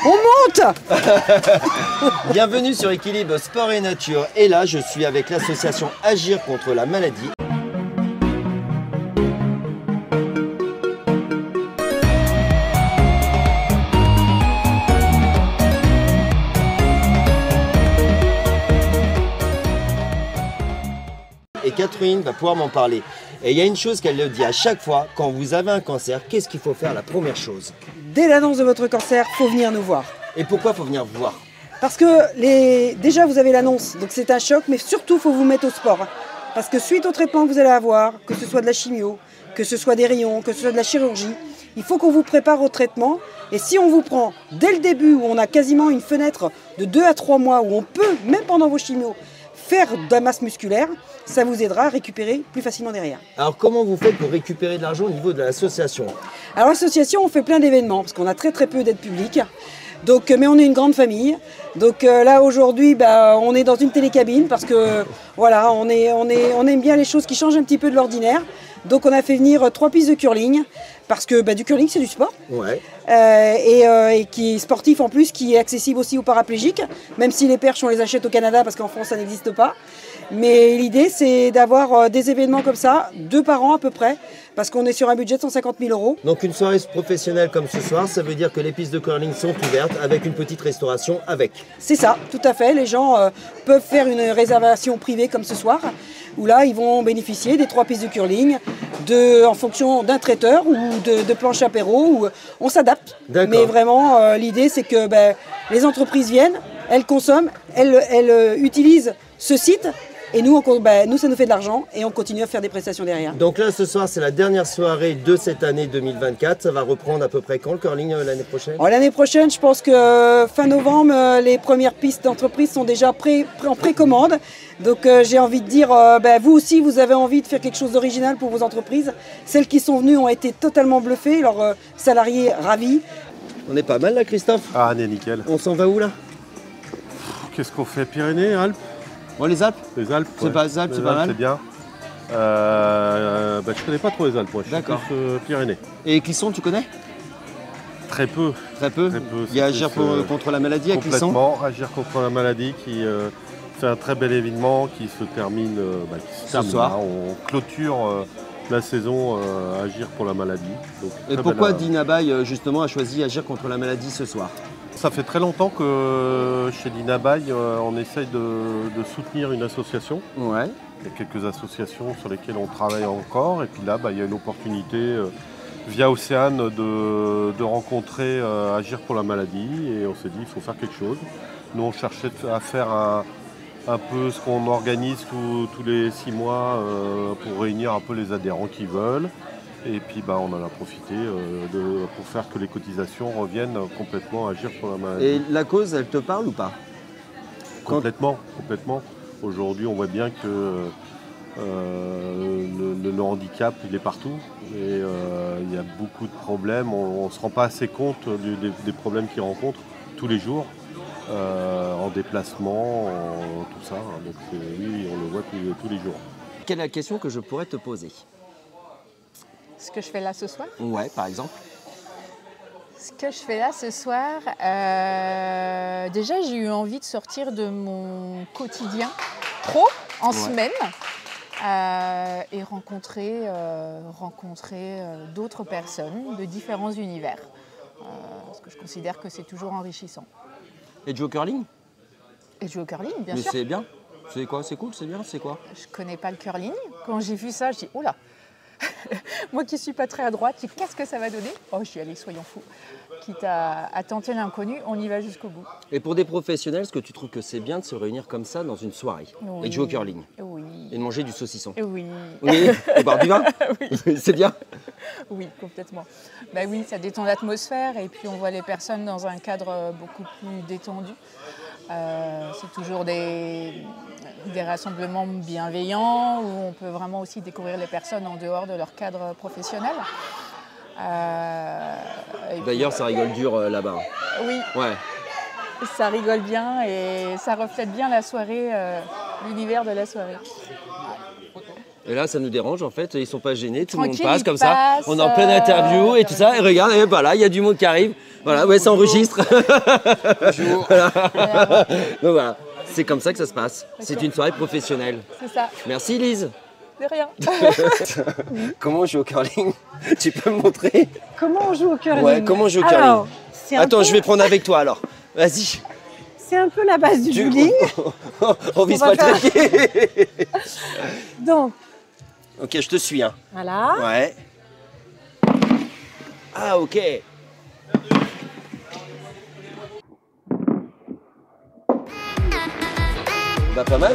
On monte. Bienvenue sur Équilibre Sport et Nature. Et là, je suis avec l'association Agir contre la maladie. Et Catherine va pouvoir m'en parler. Et il y a une chose qu'elle le dit à chaque fois, quand vous avez un cancer, qu'est-ce qu'il faut faire la première chose? Dès l'annonce de votre cancer, il faut venir nous voir. Et pourquoi il faut venir vous voir? Parce que déjà vous avez l'annonce, donc c'est un choc, mais surtout il faut vous mettre au sport. Parce que suite au traitement que vous allez avoir, que ce soit de la chimio, que ce soit des rayons, que ce soit de la chirurgie, il faut qu'on vous prépare au traitement. Et si on vous prend dès le début, où on a quasiment une fenêtre de 2 à 3 mois, où on peut, même pendant vos chimios, faire de la masse musculaire, ça vous aidera à récupérer plus facilement derrière. Alors comment vous faites pour récupérer de l'argent au niveau de l'association? Alors l'association, on fait plein d'événements, parce qu'on a très peu d'aide publique. Donc, mais on est une grande famille. Donc là aujourd'hui, on est dans une télécabine parce que voilà, on aime bien les choses qui changent un petit peu de l'ordinaire. Donc on a fait venir 3 pistes de curling parce que du curling c'est du sport. Ouais. Et qui est sportif en plus, qui est accessible aussi aux paraplégiques, même si les perches on les achète au Canada parce qu'en France ça n'existe pas. Mais l'idée c'est d'avoir des événements comme ça, 2 par an à peu près, parce qu'on est sur un budget de 150 000 €. Donc une soirée professionnelle comme ce soir, ça veut dire que les pistes de curling sont ouvertes avec une petite restauration avec. C'est ça, tout à fait. Les gens peuvent faire une réservation privée comme ce soir, où là ils vont bénéficier des 3 pistes de curling, en fonction d'un traiteur ou de planches apéro, où on s'adapte. Mais vraiment l'idée c'est que les entreprises viennent, elles consomment, elles utilisent ce site. Et nous, ça nous fait de l'argent et on continue à faire des prestations derrière. Donc là, ce soir, c'est la dernière soirée de cette année 2024. Ça va reprendre à peu près quand le curling l'année prochaine? L'année prochaine, je pense que fin novembre, les premières pistes d'entreprise sont déjà en précommande. Donc j'ai envie de dire, vous aussi, vous avez envie de faire quelque chose d'original pour vos entreprises. Celles qui sont venues ont été totalement bluffées, leurs salariés ravis. On est pas mal là, Christophe? Ah, on est nickel. On s'en va où là? Qu'est-ce qu'on fait? Pyrénées, Alpes? Les Alpes? Les Alpes, c'est pas les Alpes, c'est pas mal. C'est bien. Je connais pas trop les Alpes, moi. Je suis plus Pyrénées. Et Clisson, tu connais? Très peu. Très peu. Il y a Agir contre la maladie à Clisson. Complètement, Agir contre la maladie qui fait un très bel événement qui se termine, ce soir. On clôture la saison Agir pour la maladie. Donc, et pourquoi Dinabaye justement a choisi Agir contre la maladie ce soir? Ça fait très longtemps que chez Dinabaye, on essaye de soutenir une association. Ouais. Il y a quelques associations sur lesquelles on travaille encore. Et puis là, il y a une opportunité via Océane de rencontrer Agir pour la maladie. Et on s'est dit, il faut faire quelque chose. Nous, on cherchait à faire un peu ce qu'on organise tous les 6 mois pour réunir un peu les adhérents qui veulent. Et puis on en a profité pour faire que les cotisations reviennent complètement à Agir pour la maladie. Et la cause, elle te parle ou pas? Complètement. Aujourd'hui, on voit bien que le handicap, il est partout. Et il y a beaucoup de problèmes. On ne se rend pas assez compte des problèmes qu'ils rencontrent tous les jours, en déplacement, tout ça. Donc oui, on le voit tous les jours. Quelle est la question que je pourrais te poser? Ce que je fais là ce soir? Ouais, par exemple. Ce que je fais là ce soir, déjà j'ai eu envie de sortir de mon quotidien pro en semaine et rencontrer d'autres personnes de différents univers. Parce que je considère que c'est toujours enrichissant. Et jouer au curling? Et jouer au curling, bien sûr. Mais c'est bien. C'est quoi? C'est cool, c'est bien, c'est quoi? Je connais pas le curling. Quand j'ai vu ça, je dis oula. Moi qui suis pas très à droite, qu'est-ce que ça va donner? Oh, je suis allée, soyons fous. Quitte à tenter l'inconnu, on y va jusqu'au bout. Et pour des professionnels, est-ce que tu trouves que c'est bien de se réunir comme ça dans une soirée et de jouer au curling? Oui. Et de manger du saucisson? Oui. Oui. Et boire du vin? Oui. C'est bien? Oui, complètement. Oui, ça détend l'atmosphère et puis on voit les personnes dans un cadre beaucoup plus détendu. C'est toujours des rassemblements bienveillants où on peut vraiment aussi découvrir les personnes en dehors de leur cadre professionnel. D'ailleurs, ça rigole dur là-bas. Oui, ouais. Ça rigole bien et ça reflète bien la soirée, l'univers de la soirée. Et là, ça nous dérange en fait, ils sont pas gênés, tout le monde Tranquille, passe ils comme ça. passent, On est en pleine interview et tout ça. Et regarde, et voilà, il y a du monde qui arrive. Voilà, ouais, ça enregistre. Bonjour. Voilà. Donc voilà, c'est comme ça que ça se passe. C'est une soirée professionnelle. C'est ça, Merci Lise. de rien. Comment on joue au curling? Tu peux me montrer? Comment on joue au curling? Ouais, comment on joue au curling? Alors, c'est un Attends, peu- je vais prendre avec toi alors. Vas-y. C'est un peu la base du bowling. On vise On pas va le trépied. Donc, Ok, je te suis. Hein. voilà. Ouais. Ah, ok. Bah, pas mal.